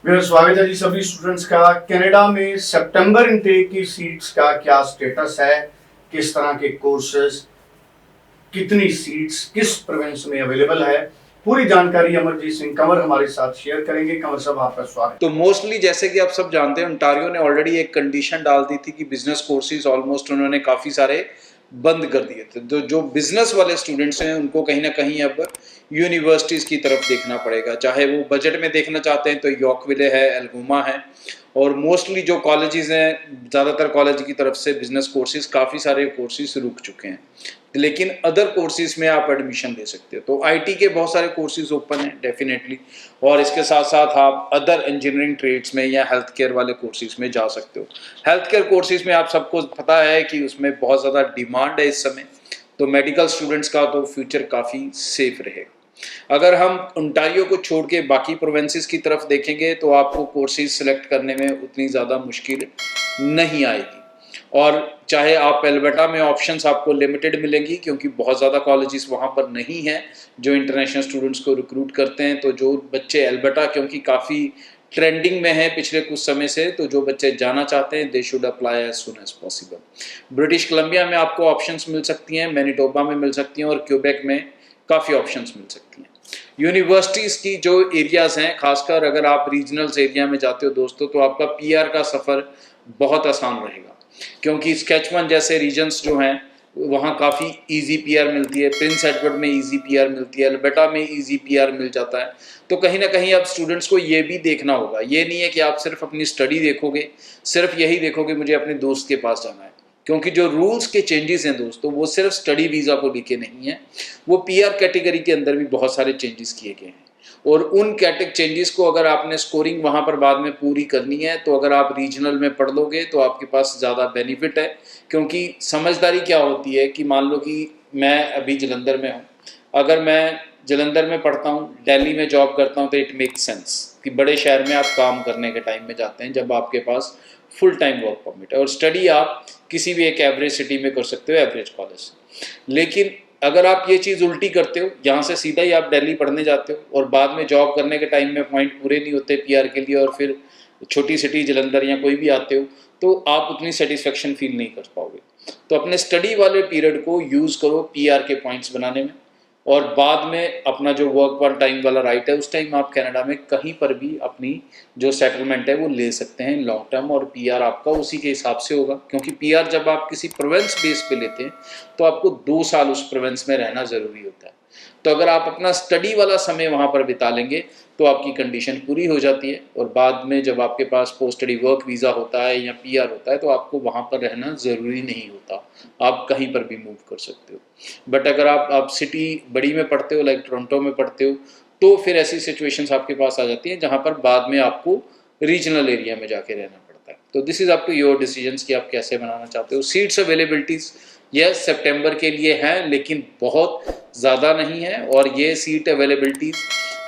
मेरा स्वागत है जी सभी स्टूडेंट्स का। कनाडा में सितंबर इनटेक की सीट्स का क्या स्टेटस है, किस तरह के कोर्सेज, कितनी सीट्स किस प्रोविंस में अवेलेबल है, पूरी जानकारी अमरजीत सिंह कंवर हमारे साथ शेयर करेंगे। कंवर साहब, आपका स्वागत। तो मोस्टली जैसे कि आप सब जानते हैं, ओंटारियो ने ऑलरेडी एक कंडीशन डाल दी थी कि बिजनेस कोर्सेज ऑलमोस्ट उन्होंने काफ़ी सारे बंद कर दिए थे। तो जो बिजनेस वाले स्टूडेंट्स हैं उनको कहीं ना कहीं अब यूनिवर्सिटीज़ की तरफ देखना पड़ेगा। चाहे वो बजट में देखना चाहते हैं तो यॉर्कविले है, एल्गोमा है, और मोस्टली जो कॉलेजेस हैं, ज़्यादातर कॉलेज की तरफ से बिजनेस कोर्सेज, काफ़ी सारे कोर्सेज रुक चुके हैं, लेकिन अदर कोर्सेज में आप एडमिशन ले सकते हो। तो आईटी के बहुत सारे कोर्सेज ओपन हैं डेफिनेटली, और इसके साथ साथ आप अदर इंजीनियरिंग ट्रेड्स में या हेल्थ केयर वाले कोर्सेज में जा सकते हो। हेल्थ केयर कोर्सेज में आप सबको पता है कि उसमें बहुत ज़्यादा डिमांड है इस समय, तो मेडिकल स्टूडेंट्स का तो फ्यूचर काफ़ी सेफ रहेगा। अगर हम ओंटारियो को छोड़ के बाकी प्रोविंसेस की तरफ देखेंगे तो आपको कोर्सेज सिलेक्ट करने में उतनी ज़्यादा मुश्किल नहीं आएगी, और चाहे आप एल्बर्टा में ऑप्शंस आपको लिमिटेड मिलेंगी क्योंकि बहुत ज़्यादा कॉलेजेस वहाँ पर नहीं हैं जो इंटरनेशनल स्टूडेंट्स को रिक्रूट करते हैं। तो जो बच्चे एल्बर्टा, क्योंकि काफ़ी ट्रेंडिंग में है पिछले कुछ समय से, तो जो बच्चे जाना चाहते हैं they should apply as soon as possible. British Columbia में आपको ऑप्शंस मिल सकती हैं, मैनिटोबा में मिल सकती हैं, और क्यूबेक में काफ़ी ऑप्शंस मिल सकती हैं। यूनिवर्सिटीज़ की जो एरियाज़ हैं, खासकर अगर आप रीजनल्स एरिया में जाते हो दोस्तों, तो आपका पीआर का सफ़र बहुत आसान रहेगा, क्योंकि स्केचवन जैसे रीजन्स जो हैं वहाँ काफ़ी इजी पीआर मिलती है। प्रिंस एडवर्ड में इजी पीआर मिलती है, अल्बर्टा में इजी पीआर मिल जाता है। तो कहीं ना कहीं अब स्टूडेंट्स को ये भी देखना होगा, ये नहीं है कि आप सिर्फ अपनी स्टडी देखोगे, सिर्फ यही देखोगे मुझे अपने दोस्त के पास जाना है, क्योंकि जो रूल्स के चेंजेस हैं दोस्तों वो सिर्फ स्टडी वीज़ा को लेके नहीं है, वो पीआर कैटेगरी के अंदर भी बहुत सारे चेंजेस किए गए हैं। और उन चेंजेस को अगर आपने स्कोरिंग वहाँ पर बाद में पूरी करनी है, तो अगर आप रीजनल में पढ़ लोगे तो आपके पास ज़्यादा बेनिफिट है। क्योंकि समझदारी क्या होती है कि मान लो कि मैं अभी जलंधर में हूँ, अगर मैं जलंधर में पढ़ता हूँ, दिल्ली में जॉब करता हूँ, तो इट मेक सेंस कि बड़े शहर में आप काम करने के टाइम में जाते हैं जब आपके पास फुल टाइम वर्क परमिट है, और स्टडी आप किसी भी एक एवरेज सिटी में कर सकते हो, एवरेज कॉलेज से। लेकिन अगर आप ये चीज़ उल्टी करते हो, यहाँ से सीधा ही आप दिल्ली पढ़ने जाते हो और बाद में जॉब करने के टाइम में पॉइंट पूरे नहीं होते पीआर के लिए, और फिर छोटी सिटी जलंधर या कोई भी आते हो, तो आप उतनी सेटिस्फेक्शन फील नहीं कर पाओगे। तो अपने स्टडी वाले पीरियड को यूज़ करो पीआर के पॉइंट्स बनाने में, और बाद में अपना जो वर्क वन टाइम वाला राइट है, उस टाइम आप कनाडा में कहीं पर भी अपनी जो सेटलमेंट है वो ले सकते हैं लॉन्ग टर्म, और पीआर आपका उसी के हिसाब से होगा। क्योंकि पीआर जब आप किसी प्रोविंस बेस पे लेते हैं तो आपको 2 साल उस प्रोविंस में रहना ज़रूरी होता है। तो अगर आप अपना स्टडी वाला समय वहाँ पर बिता लेंगे तो आपकी कंडीशन पूरी हो जाती है, और बाद में जब आपके पास पोस्ट स्टडी वर्क वीज़ा होता है या पीआर होता है तो आपको वहाँ पर रहना ज़रूरी नहीं होता, आप कहीं पर भी मूव कर सकते हो। बट अगर आप सिटी बड़ी में पढ़ते हो, लाइक टोरंटो में पढ़ते हो, तो फिर ऐसी सिचुएशंस आपके पास आ जाती हैं जहाँ पर बाद में आपको रीजनल एरिया में जाके रहना पड़ता है। तो this is up to your decisions कि आप कैसे बनाना चाहते हो। सीट्स अवेलेबिलिटीज़ यस सितंबर के लिए हैं, लेकिन बहुत ज़्यादा नहीं है, और ये सीट अवेलेबिलिटीज़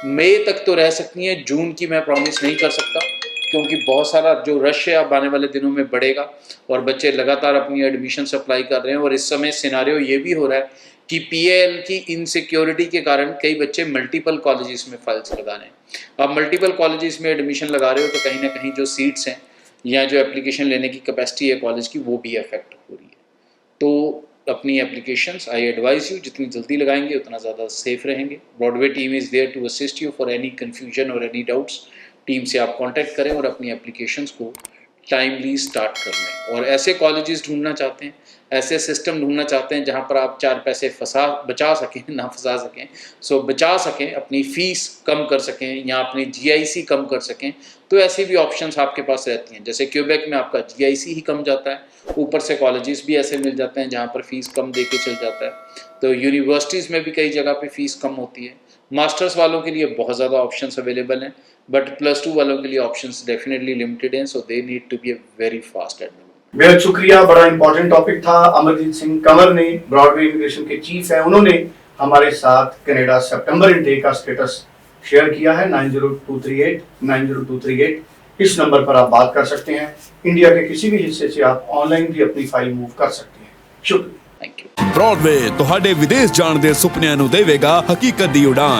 मई तक तो रह सकती हैं, जून की मैं प्रॉमिस नहीं कर सकता, क्योंकि बहुत सारा जो रश है अब आने वाले दिनों में बढ़ेगा, और बच्चे लगातार अपनी एडमिशन अप्लाई कर रहे हैं। और इस समय सिनारियो ये भी हो रहा है कि पीएल की इनसिक्योरिटी के कारण कई बच्चे मल्टीपल कॉलेजेस में फाइल्स लगा रहे हैं। अब मल्टीपल कॉलेजेस में एडमिशन लगा रहे हो तो कहीं ना कहीं जो सीट्स हैं या जो एप्लीकेशन लेने की कैपेसिटी है कॉलेज की, वो भी अफेक्ट हो रही है। तो अपनी एप्लीकेशंस आई एडवाइज यू जितनी जल्दी लगाएंगे उतना ज़्यादा सेफ रहेंगे। Broadway team is there to assist you for any confusion और एनी डाउट्स। टीम से आप कांटेक्ट करें और अपनी एप्लीकेशंस को टाइमली स्टार्ट कर लें। और ऐसे कॉलेजेस ढूंढना चाहते हैं, ऐसे सिस्टम ढूंढना चाहते हैं जहां पर आप 4 पैसे बचा सकें, ना फंसा सकें, बचा सकें, अपनी फ़ीस कम कर सकें या अपनी जीआईसी कम कर सकें, तो ऐसी भी ऑप्शंस आपके पास रहती हैं। जैसे क्यूबेक में आपका जीआईसी ही कम जाता है, ऊपर से कॉलेजेस भी ऐसे मिल जाते हैं जहाँ पर फ़ीस कम दे के चल जाता है। तो यूनिवर्सिटीज़ में भी कई जगह पे फ़ीस कम होती है। मास्टर्स वालों के लिए बहुत ज़्यादा ऑप्शंस अवेलेबल हैं, बट +2 वालों के लिए ऑप्शंस डेफिनेटली लिमिटेड हैं, so they need to be a very fast admission. बेहद शुक्रिया, बड़ा इंपॉर्टेंट टॉपिक था। अमरजीत सिंह कंवर ने, ब्रॉडवे इमिग्रेशन के चीफ हैं, उन्होंने हमारे साथ कनाडा सितंबर इनटेक का स्टेटस शेयर किया है। 9023890238 इस नंबर पर आप बात कर सकते हैं। इंडिया के किसी भी हिस्से से आप ऑनलाइन भी अपनी फाइल मूव कर सकते हैं। शुक्रिया, थैंक यू। ब्रॉडवे ਤੁਹਾਡੇ ਵਿਦੇਸ਼ ਜਾਣ ਦੇ ਸੁਪਨਿਆਂ ਨੂੰ ਦੇਵੇਗਾ ਹਕੀਕਤ ਦੀ ਉਡਾਨ।